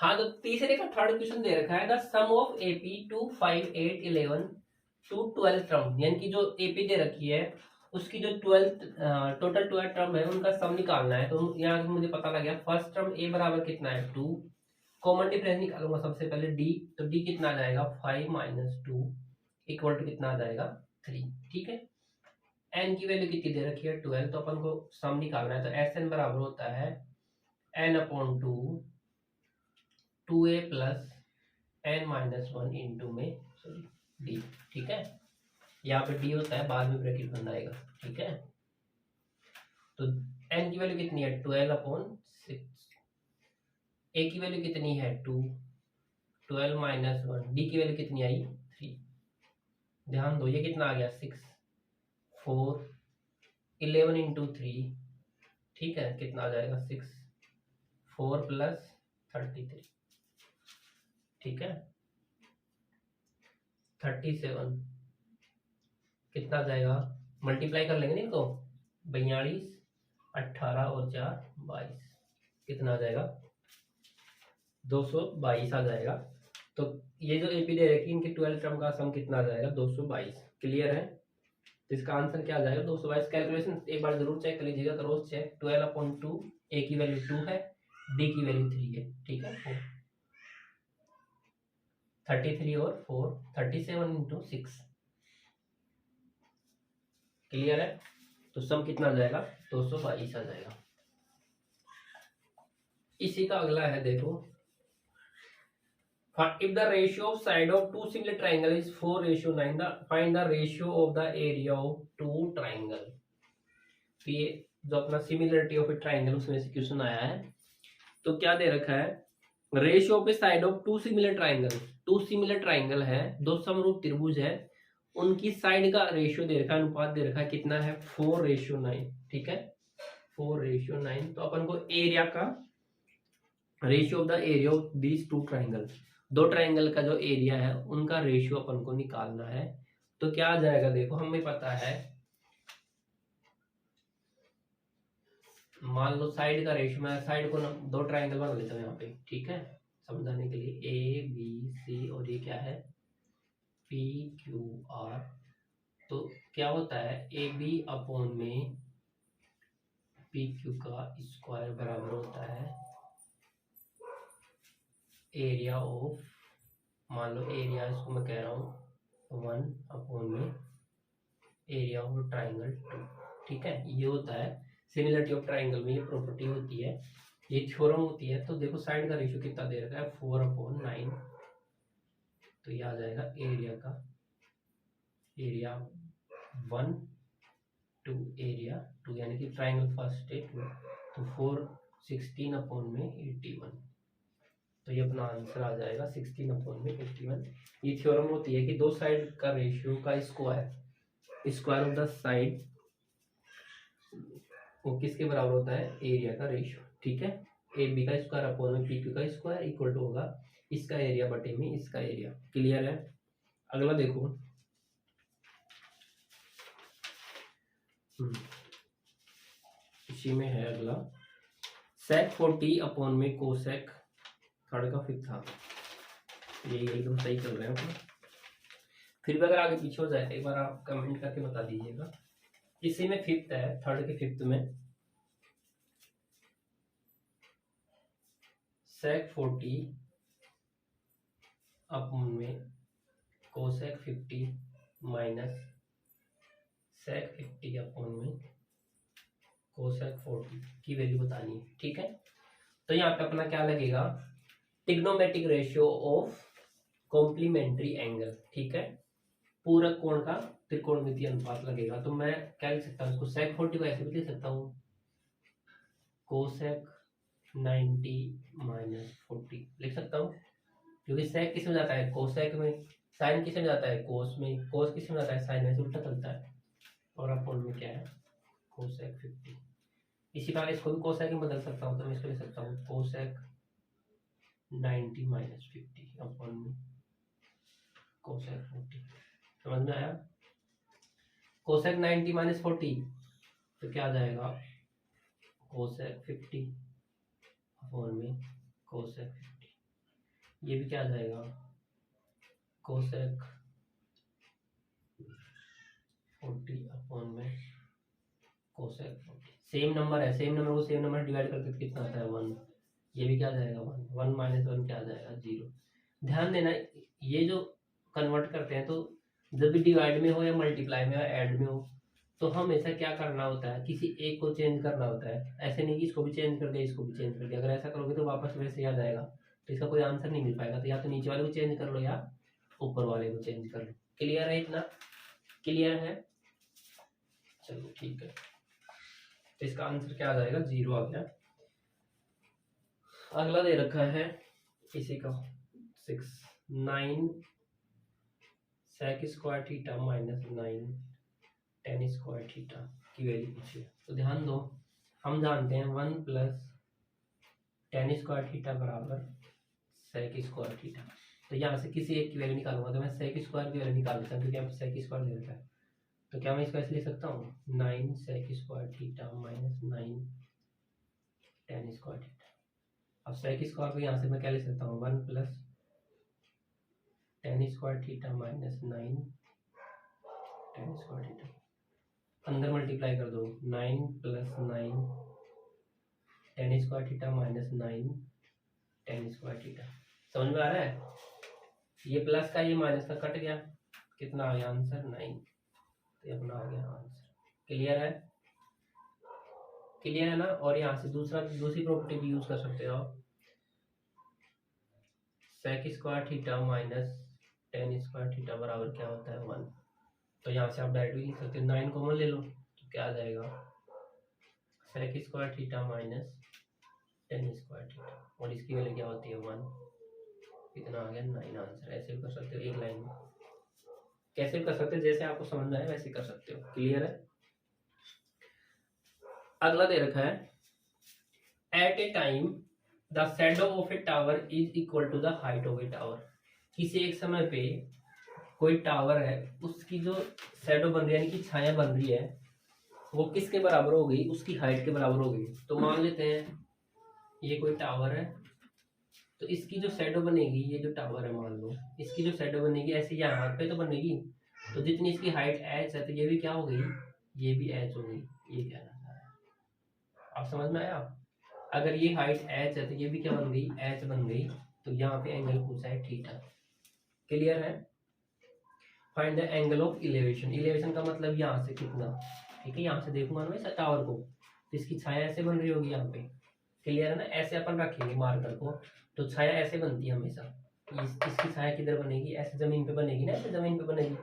हाँ, तो तीसरे का थर्ड क्वेश्चन दे रखा है the sum of AP 2 5 8 11 to 12 term, यानी कि जो एपी दे रखी है उसकी जो 12 टोटल 12 टर्म है उनका सम निकालना है। तो यहाँ मुझे पता लग गया फर्स्ट टर्म ए बराबर कितना है 2, कॉमन डिफरेंस निकालूंगा सबसे पहले डी, तो डी कितना आ जाएगा 5 माइनस 2 इक्वल टू कितना आ जाएगा 3। ठीक है, एन की वैल्यू कितनी दे रखी है 12, तो अपन को सम निकालना है। तो एस एन बराबर होता है n upon 2 2a plus n minus 1 into में सॉरी डी। ठीक है, यहाँ पे डी होता है बाद में ब्रैकेट बन आएगा। ठीक है, तो एन की वैल्यू कितनी है 12 अपॉन 6, ए की वैल्यू कितनी है 2, 12 माइनस 1, डी की वैल्यू कितनी आई 3। ध्यान दो ये कितना आ गया 6, 4 11 इंटू 3। ठीक है, कितना आ जाएगा 6 4 प्लस 33। ठीक है, 37 कितना आ जाएगा, मल्टीप्लाई कर लेंगे नहीं तो 42 18 और 4 22 कितना आ जाएगा 222 आ जाएगा। तो ये जो एपी दे रखी इनके 12 टर्म का सम कितना आ जाएगा 222। क्लियर है, तो इसका आंसर क्या आ जाएगा 222। कैलकुलेशन एक बार जरूर चेक कर लीजिएगा, क्रॉस चेक 12 अपॉन 2, ए की वैल्यू 2 है, डी की वैल्यू 3 है। ठीक है, 33 और 4 37 इंटू 6। क्लियर है, तो सम कितना आ जाएगा 222 आ जाएगा। इसी का अगला है देखो, if the ratio of side of two similar triangle is 4:9, find the ratio of the area of two triangle। तो ये जो अपना सिमिलरिटी ऑफ ए ट्राइंगल उसमें से क्वेश्चन आया है। तो क्या दे रखा है, ratio of a side of two similar triangle, two similar triangle है, दो समरूप त्रिभुज है, उनकी साइड का रेशियो दे रखा है, अनुपात दे रखा है कितना है 4:9। ठीक है, 4:9। तो अपन को एरिया का ratio of the area of these two triangle, दो ट्राइंगल का जो एरिया है उनका रेशियो अपन को निकालना है। तो क्या आ जाएगा देखो, हमें पता है मान लो साइड का रेशियो, मैं साइड को दो ट्राइंगल बना लेता हूँ यहाँ पे। ठीक है, समझाने के लिए ए बी सी और ये क्या है पी क्यू आर। तो क्या होता है ए बी अपॉन में पी क्यू का स्क्वायर बराबर होता है एरिया ऑफ, मान लो एरिया इसको मैं कह रहा हूँ 1 अपॉन में एरिया ऑफ ट्राइंगल 2। ठीक है, ये होता है सिमिलरिटी ऑफ ट्राइंगल में ये प्रॉपर्टी होती है, ये थ्योरम होती है। तो देखो साइड का रेशियो कितना दे रखा है 4/9, तो ये आ जाएगा एरिया का एरिया 1 टू एरिया 2, यानी कि ट्राइंगल फर्स्ट है 2, तो 4 16 अपॉन में 81। तो ये अपना आंसर आ जाएगा 16 अपॉन में 81। ये थ्योरम होती है कि दो साइड का रेशियो का स्क्वायर ऑफ द साइड वो किसके बराबर होता है एरिया का रेशियो। ठीक है, ए बी का स्क्वायर अपॉन में पी क्यू का स्क्वायर इक्वल टू होगा इसका एरिया बटे में इसका एरिया। क्लियर है, अगला देखो, इसी में है अगला, sec 40 अपॉन में कोसेक थर्ड का फिफ्थ था। ये एकदम सही चल रहे हैं। फिर भी अगर आगे पीछे हो जाए एक बार आप कमेंट करके बता दीजिएगा। इसी में फिफ्थ है, थर्ड के फिफ्थ में sec 40 अपॉन में कोसेक 50 माइनस sec 50 अपॉन में कोसेक 40 की वैल्यू बतानी है। ठीक है, तो यहाँ पे अपना क्या लगेगा trigonometric ratio of complementary angle. ठीक है, पूरक कोण का त्रिकोणमितीय अनुपात लगेगा। तो मैं क्या लिख सकता हूँ इसको sec 40 को ऐसे भी लिख सकता हूँ कोसेक 90 माइनस 40 लिख सकता हूँ, क्योंकि sec किस में जाता है कोसेक में, साइन किस में जाता है कोस में, कोस किस में जाता है साइन में, से उल्टा चलता है। और अपॉन में क्या है कोसेक 50। इसी प्रकार इसको भी कोसेक में बदल सकता हूँ, तो मैं इसको लिख सकता हूँ कोसेक 90 माइनस 50 अपॉन में कोसेक 40। समझ में आया, कोसेक 90 माइनस 40 तो क्या आ जाएगा कोसेक 50 अपॉन में कोसेक 50। ये भी क्या आ जाएगा कोसेक 40 अपॉन में कोसेक 40। सेम नंबर है, सेम नंबर को सेम नंबर डिवाइड करते तो कितना आता है 1। ये भी क्या आ जाएगा 1, 1 माइनस 1 क्या आ जाएगा 0। ध्यान देना ये जो कन्वर्ट करते हैं तो जब भी डिवाइड में हो या मल्टीप्लाई में हो ऐड में हो तो हमेशा क्या करना होता है, किसी एक को चेंज करना होता है। ऐसे नहीं कि इसको भी चेंज कर दिया इसको भी चेंज कर दिया, अगर ऐसा करोगे तो वापस वैसे ही आ जाएगा, तो इसका कोई आंसर नहीं मिल पाएगा। तो या तो नीचे वाले को चेंज कर लो या ऊपर वाले को चेंज कर लो। क्लियर है इतना? क्लियर है, चलो ठीक है। तो इसका आंसर क्या आ जाएगा 0 आ गया। अगला दे रखा है इसी का 6 9 sec square theta minus 9 tan square theta की वैल्यू पूछी है। तो ध्यान दो, हम जानते हैं 1 प्लस tan स्क्वायर थीटा बराबर sec स्क्वायर थीटा। तो यहाँ से किसी एक की वैल्यू निकालूंगा, तो मैं sec स्क्वायर की वैल्यू निकाल लेता हूँ क्योंकि यहाँ पे sec स्क्वायर दे रखा है। तो क्या मैं इसको ऐसे लिख सकता हूँ 9 sec square theta minus 9 tan square theta. अब sec स्क्वायर को यहाँ से मैं क्या लिख सकता हूँ 1 plus tan square theta minus 9 tan square theta. अंदर मल्टीप्लाई कर दो 9 plus 9 tan square theta minus 9 tan square theta. समझ में आ रहा है? ये प्लस का ये माइनस का कट गया, कितना आ गया आंसर 9। तो ये अपना आ गया आंसर। क्लियर है? क्लियर है ना? और यहाँ से दूसरी प्रॉपर्टी भी यूज कर सकते हो आप, sec square theta minus tan square theta बराबर क्या होता है 1। तो यहाँ से आप डायरेक्ट भी लिख सकते हो, 9 कॉमन ले लो तो क्या आ जाएगा sec square theta minus tan square theta, और इसकी वैल्यू क्या होती है 1। कितना आ गया 9 आंसर। ऐसे भी कर सकते हो एक लाइन में, कैसे भी कर सकते हो, जैसे आपको समझ में आए वैसे कर सकते हो। क्लियर है? अगला दे रखा है at a time the shadow of a tower is equal to the height of a tower. किसी एक समय पे कोई टावर है, उसकी जो शैडो बन रही है यानी कि छाया बन रही है वो किसके बराबर हो गई, उसकी हाइट के बराबर हो गई। तो मान लेते हैं ये कोई टावर है, तो इसकी जो शैडो बनेगी, ये जो टावर है मान लो, इसकी जो शैडो बनेगी ऐसे यहाँ पे तो बनेगी, तो जितनी इसकी हाइट h है तो ये भी क्या हो गई, ये भी h हो गई। ये कहना चाह रहा है, आप समझ में आया? अगर ये हाइट h है तो ये भी क्या बन गई, h बन गई। तो यहाँ पे एंगल पूछा है थीटा। क्लियर है? Find the angle of elevation. Elevation का मतलब यहाँ से कितना, ठीक है, यहाँ से देखूंगा ना इस टावर को तो इसकी छाया ऐसे बन रही होगी यहाँ पे। क्लियर है ना? ऐसे अपन रखेंगे मार्कर को तो छाया ऐसे बनती है हमेशा। इसकी छाया किधर बनेगी, ऐसे जमीन पे बनेगी ना, ऐसे जमीन पे बनेगी।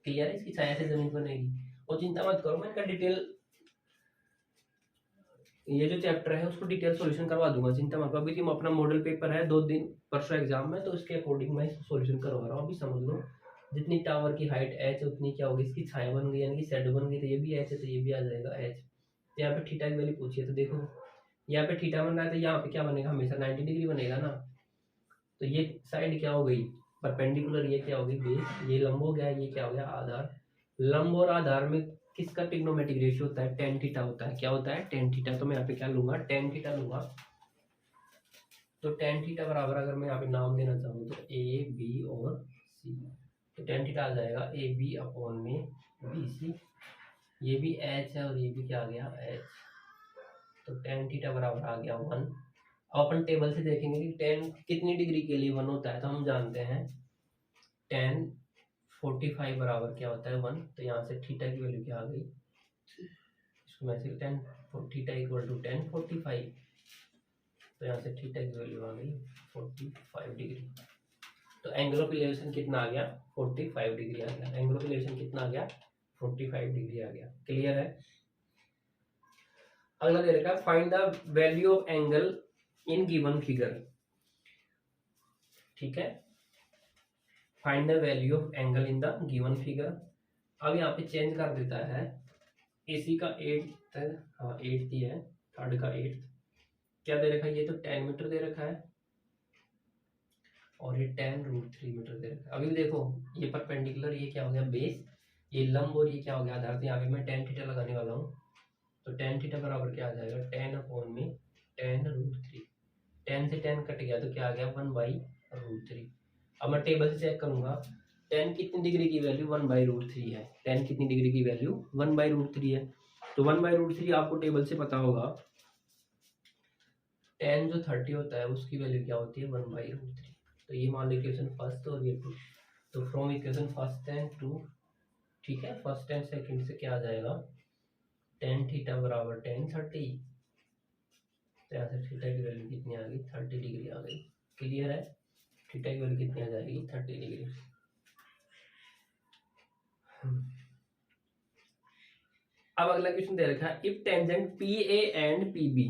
क्लियर है? इसकी छाया ऐसे जमीन पे बनेगी। और चिंता मत करो, मैं इनका डिटेल ये जो चैप्टर है उसको डिटेल सॉल्यूशन करवा दूंगा, चिंता मत करो। अभी तुम अपना मॉडल पेपर है 2 दिन परसों एग्जाम में, तो उसके अकॉर्डिंग मैं इसको सॉल्यूशन करवा रहा हूँ। अभी समझ लो जितनी टावर की हाइट h उतनी क्या होगी, इसकी छाया बन गई यानी कि शेडो बन गई, तो ये भी h है तो ये भी आ जाएगा h। तो यहाँ पे थीटा की वैल्यू पूछी है, तो देखो यहाँ पे थीटा बन रहा है तो यहाँ पे क्या बनेगा, हमेशा 90 डिग्री बनेगा ना। तो ये साइड क्या हो गई परपेंडिकुलर, ये क्या हो गई बेस, ये लंब हो गया, ये क्या हो गया आधार। लंब और आधार में किसका ट्रिग्नोमेट्रिक रेशियो होता है, tan थीटा होता है। क्या होता है, tan थीटा। तो मैं यहाँ पे क्या लूंगा, tan थीटा लूंगा। तो tan थीटा बराबर अगर मैं यहाँ पे नाम देना चाहूँ तो ए बी और सी, तो tan थीटा आ जाएगा ए बी अपॉन में बी सी। ये भी h है और ये भी क्या आ गया h। तो tan थीटा बराबर आ गया 1। अब अपन टेबल से देखेंगे कि tan कितनी डिग्री के लिए 1 होता है, तो हम जानते हैं tan 45 बराबर क्या होता है 1। तो यहाँ से थीटा की वैल्यू क्या आ गई, इसको मैं से tan theta equal to tan 45। तो यहाँ से थीटा की वैल्यू आ गई 45 डिग्री। तो एंगल ऑफ इलेवेशन कितना आ गया, 45 डिग्री आ गया। एंगल ऑफ इलेवेशन कितना आ गया, 45 डिग्री आ गया। क्लियर है? अगला दे रखा है find the value of angle in given figure. ठीक है, find the value of angle in the given figure. अब यहाँ पे चेंज कर देता है, एसी का 8th, हाँ 8th ही है, थर्ड का 8th। क्या दे रखा है, ये तो 10 मीटर दे रखा है और ये 10√3 मीटर दे रखा है। अभी देखो ये परपेंडिकुलर, ये क्या हो गया बेस, ये लंब और ये क्या हो गया आधार। तो यहाँ पे मैं tan थीटा लगाने वाला हूँ। तो tan थीटा बराबर क्या आ जाएगा 10 अपॉन में 10√3। 10 से 10 कट गया तो क्या आ गया 1/√3। अब मैं टेबल से चेक करूंगा 10 कितनी डिग्री की वैल्यू 1/√3 है। 10 कितनी डिग्री की वैल्यू 1/√3 है। तो 1/√3 आपको टेबल से पता होगा 10 जो 30 होता है उसकी वैल्यू क्या होती है 1/√3। तो ये मान लो इक्वेशन फर्स्ट और ये टू। तो from equation first and two, ठीक है, फर्स्ट एंड सेकंड से क्या आ जाएगा tan थीटा बराबर tan 30। तो यहाँ से थीटा की वैल्यू कितनी आ गई 30 डिग्री आ गई। क्लियर है, थीटा की वैल्यू कितनी आ जाएगी 30 डिग्री। अब अगला क्वेश्चन दे रखा है if tangent P A and P B.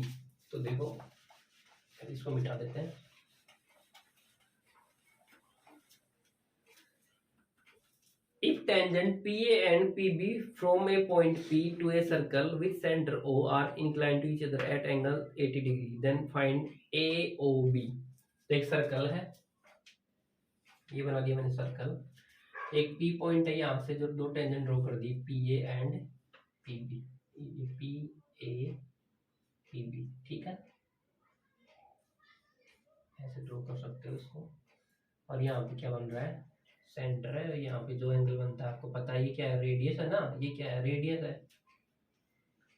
तो देखो इसको मिटा देते हैं। If tangent PA and PB from a point P to a circle with center O are inclined to each other at angle 80 degree, then find AOB। तो एक circle है, ये बना दिया मैंने सर्कल। एक P पॉइंट है, यहाँ से जो दो टेंजेंट ड्रॉ कर दी PA and PB, PA PB, ठीक है, ऐसे ड्रॉ कर सकते हो इसको। और यहाँ पे क्या बन रहा है सेंटर है, यहाँ पे जो एंगल बनता है आपको पता है ये क्या है रेडियस है ना, ये क्या है रेडियस है।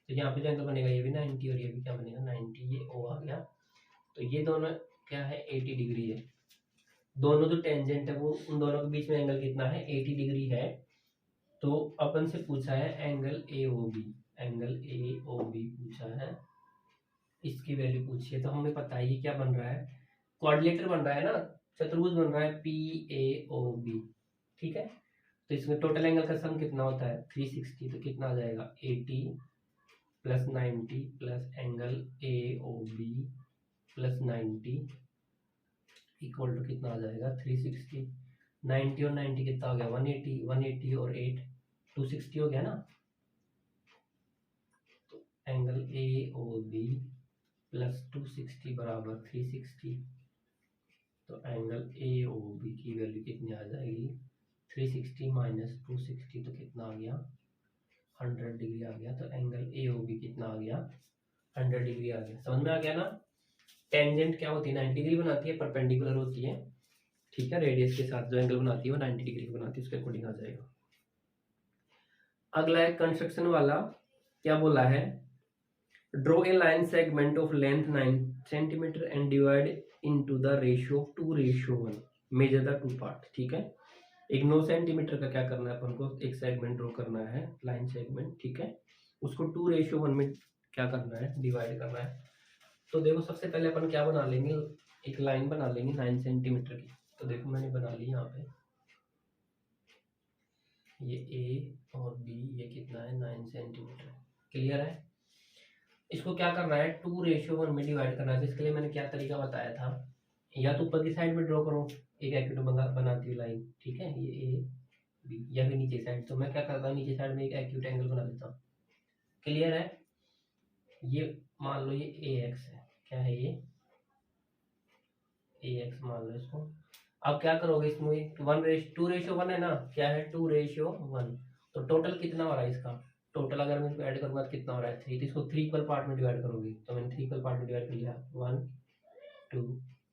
तो यहाँ पे जो एंगल बनेगा ये भी 90 और ये भी क्या बनेगा 90, ये ओ आ गया। तो ये दोनों क्या है 80 डिग्री है। दोनों जो टेंजेंट है वो उन दोनों के बीच में एंगल कितना है 80 डिग्री है। तो अपन से पूछा है angle A O B, angle A O B पूछा है, इसकी वैल्यू पूछी है। तो हमें पता है ये क्या बन रहा है क्वाड्रिलेटर बन रहा है ना, चतुर्भुज बन रहा है पी ए ओ बी, ठीक है। तो इसमें टोटल एंगल का सम कितना होता है 360। तो कितना आ जाएगा 80 plus 90 plus angle A O B plus 90 equal to कितना आ जाएगा 360। 90 और 90 कितना हो गया 180, 180 और 8 260 हो गया ना। तो angle A O B plus 260 बराबर 360। तो एंगल ए ओ बी की वैल्यू कितनी आ जाएगी 360 माइनस 260, तो कितना आ गया 100 डिग्री आ गया। तो एंगल ए ओ बी कितना आ गया 100 डिग्री आ गया। समझ में आ गया ना। टेंजेंट क्या होती है 90 डिग्री बनाती है, परपेंडिकुलर होती है, ठीक है, रेडियस के साथ जो एंगल बनाती है वो 90 डिग्री बनाती है, उसके अकॉर्डिंग आ जाएगा। अगला है कंस्ट्रक्शन वाला, क्या बोला है draw a line segment of length 9 centimetre and divide into the ratio 2:1, measure the two part, ठीक है। एक 9 सेंटीमीटर का क्या करना है अपन को एक सेगमेंट ड्रॉ करना है लाइन सेगमेंट, ठीक है, उसको 2:1 में क्या करना है डिवाइड करना है। तो देखो सबसे पहले अपन क्या बना लेंगे एक लाइन बना लेंगे 9 सेंटीमीटर की। तो देखो मैंने बना ली यहाँ पे ये ए और बी, ये कितना है 9 सेंटीमीटर। क्लियर है। इसको क्या करना है 2:1 में डिवाइड करना है। इसके लिए मैंने क्या तरीका बताया था, या तो ऊपर की साइड में ड्रॉ करो एक एक्यूट बनाती हुई लाइन, ठीक है, ये ए बी, या फिर नीचे साइड। तो मैं क्या करता हूँ नीचे साइड में एक एक्यूट एंगल बना लेता हूँ। क्लियर है। ये मान लो ये ए एक्स है, क्या है ये ए एक्स मान लो इसको। अब क्या करोगे इसमें 2:1 है ना, क्या है 2:1। तो टोटल कितना हो रहा है इसका, टोटल अगर मैं इसको ऐड करूंगा तो कितना हो रहा है 3। तो इसको 3 इक्वल पार्ट में डिवाइड करोगे। तो मैंने 3 इक्वल पार्ट में डिवाइड कर लिया 1 2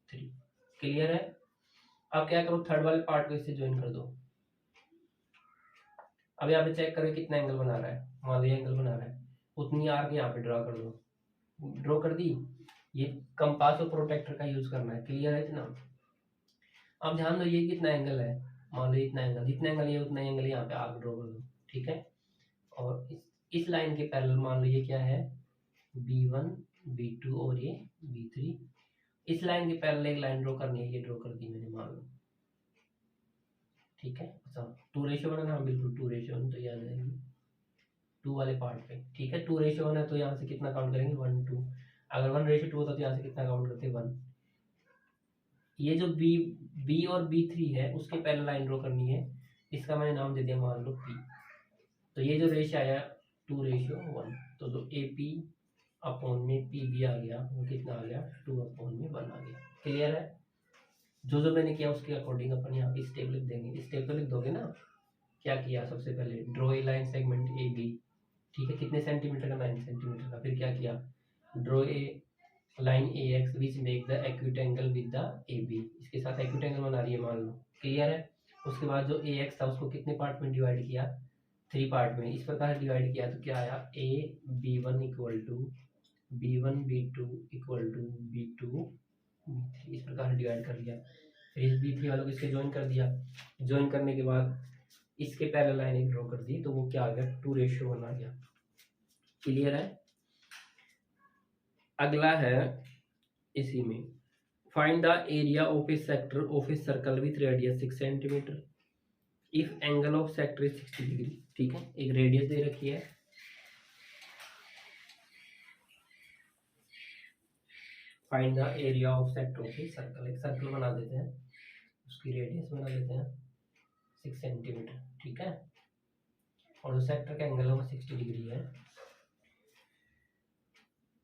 3। क्लियर है। अब क्या करो थर्ड वाले पार्ट को इससे ज्वाइन कर दो। अब यहाँ पे चेक करो कितना एंगल बना रहा है, मान लो एंगल बना रहा है, उतनी आर्क यहाँ पे ड्रॉ कर दो। ड्रॉ कर दी। ये कंपास और प्रोटेक्टर का यूज करना है। क्लियर है इतना। अब ध्यान दो ये कितना एंगल है, मान लो इतना एंगल, जितना एंगल ये उतना एंगल यहाँ पे आर्क ड्रॉ कर दो, ठीक है। और इस लाइन के पैरेलल मान लो ये क्या है B1 B2 और ये B3। इस लाइन के पैरेलल एक लाइन ड्रॉ करनी है, ये ड्रॉ कर दी मैंने मान लो, ठीक है। अच्छा 2:1 है, बिल्कुल 2:1, तो ये आ जाएगी 2 वाले पार्ट पे, ठीक है। 2:1 है तो यहाँ से कितना काउंट करेंगे 1 2। अगर 1:2 होता तो यहाँ से कितना काउंट करते 1। ये जो बी और B3 है उसके पहले लाइन ड्रॉ करनी है, इसका मैंने नाम दे दिया मान लो P। तो ये जो रेशियो आया 2:1, तो जो AP अपॉन में PB आ गया वो कितना आ गया 2/1 आ गया। क्लियर है। जो जो मैंने किया उसके अकॉर्डिंग अपन यहाँ पे स्टेप लिख देंगे। स्टेप तो लिख दोगे ना। क्या किया सबसे पहले draw a line segment AB, ठीक है, कितने सेंटीमीटर का 9 सेंटीमीटर का। फिर क्या किया draw a line A X which make the acute angle with the A B, इसके साथ एक्यूट एंगल बना रही है मान लो, क्लियर है। उसके बाद जो ए एक्स था उसको कितने पार्ट में डिवाइड किया, 3 पार्ट में, इस प्रकार डिवाइड किया तो क्या आया, A B one equal to B one B two equal to B two B three, इस प्रकार डिवाइड कर लिया। फिर इस बी थ्री वालों को इसके ज्वाइन कर दिया, ज्वाइन करने के बाद इसके पैरेलल लाइन एक ड्रॉ कर दी तो वो क्या आ गया, 2:1 आ गया, क्लियर है। अगला है इसी में, find the area of A sector of a circle with radius 6 centimetre if angle of sector is 60 degree, ठीक है। एक रेडियस दे रखी है, find the area of sector of a circle, एक सर्कल बना देते हैं, उसकी रेडियस बना देते हैं 6 सेंटीमीटर, ठीक है। और जो सेक्टर का एंगल है वो 60 डिग्री है,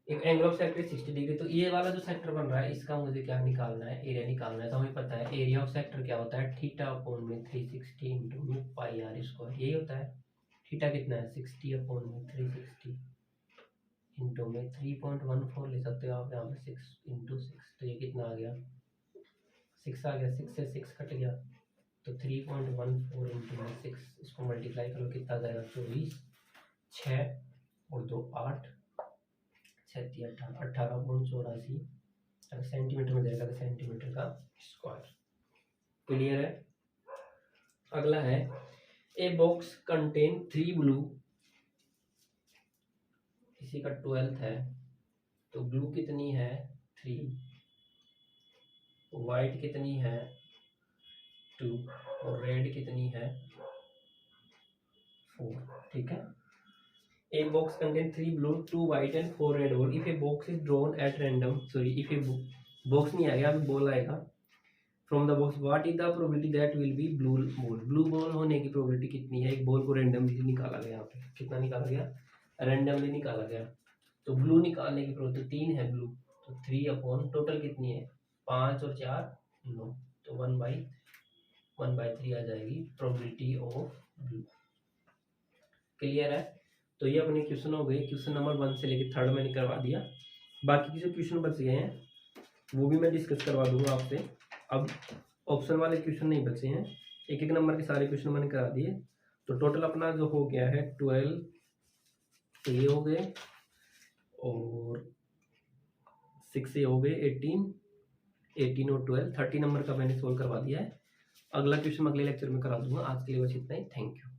एक एंगल ऑफ सेक्टर 60 डिग्री। तो ये वाला जो सेक्टर बन रहा है इसका मुझे क्या निकालना है, एरिया निकालना है। तो हमें पता है एरिया ऑफ सेक्टर क्या होता है, थीटा अपॉन में 360 इंटू पाई आर स्क्वायर, यही होता है। थीटा कितना है, 60 अपॉन में 360 इंटू में 3.14 ले सकते हो आप यहाँ पे, 6 इंटू 6, तो ये कितना आ गया, 6 आ गया, 6 से 6 कट गया तो 3.14 इंटू में 6, इसको मल्टीप्लाई करो कितना आ जाएगा, 24, 6 और 2 8, 36 18, 18.84 अगर सेंटीमीटर में देगा तो सेंटीमीटर का स्क्वायर, क्लियर है। अगला है ए बॉक्स कंटेन 3 ब्लू, किसी का 12th है तो ब्लू कितनी है 3, वाइट कितनी है 2 और रेड कितनी है 4, ठीक है। A box contain 3 blue, 2 white and 4 red ball. If a box is drawn at random, sorry, if a box नहीं आएगा, अभी ball आएगा from the box, what is the probability that will be blue ball? Blue ball होने की probability कितनी है, एक ball को randomly निकाला गया, यहाँ पे कितना निकाला गया, randomly निकाला गया, तो blue निकालने की probability 3 है blue, तो 3 अपॉन टोटल कितनी है 5 और 4 9, तो 1/3 आ जाएगी probability of blue, क्लियर है। तो ये अपने क्वेश्चन हो गए, क्वेश्चन नंबर 1 से लेकर 3rd मैंने करवा दिया, बाकी के जो क्वेश्चन बच गए हैं वो भी मैं डिस्कस करवा दूंगा आपसे। अब ऑप्शन वाले क्वेश्चन नहीं बचे हैं, एक एक नंबर के सारे क्वेश्चन मैंने करा दिए, तो टोटल अपना जो हो गया है 12 ये हो गए और 6 ये हो गए, 18 और 12 30 नंबर का मैंने सोल्व करवा दिया है। अगला क्वेश्चन अगले लेक्चर में करा दूंगा। आज के लिए बस इतना ही, थैंक यू।